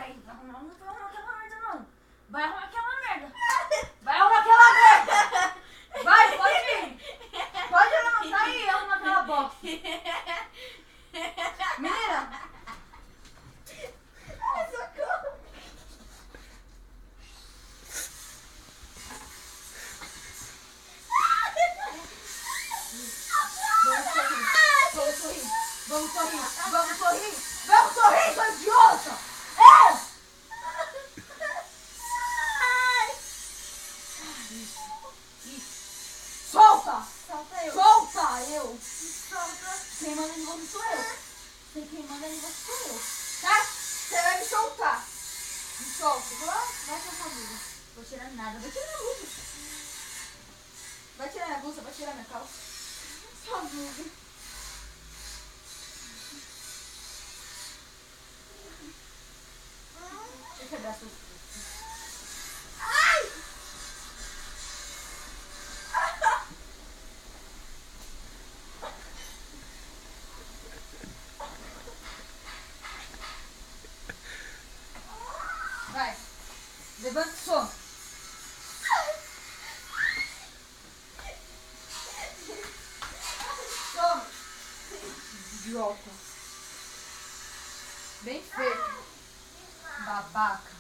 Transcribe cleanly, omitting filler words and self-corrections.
Vai arrumar, não vai arrumar aquela merda, não. Vai arrumar aquela merda. Vai arrumar aquela merda. Vai, pode ir. Pode levantar aí e arrumar aquela bosta. Menina. Socorro. Vamos sorrir. Vamos sorrir. Vamos sorrir. Vamos sorrir, sua idiota. É! Solta! Solta eu. Solta eu! Solta. Quem manda em você sou eu. Quem manda em você sou eu. Tá? Você vai me soltar. Me solta. Vai tirar sua blusa. Vou tirar nada. Vai tirar minha blusa. Vai tirar minha blusa, vai tirar minha calça. Sua blusa. Deixa eu quebrar suas coisas. Ai! Vai. Levanta o som. Som. Idiota. Bem feito. Babaca.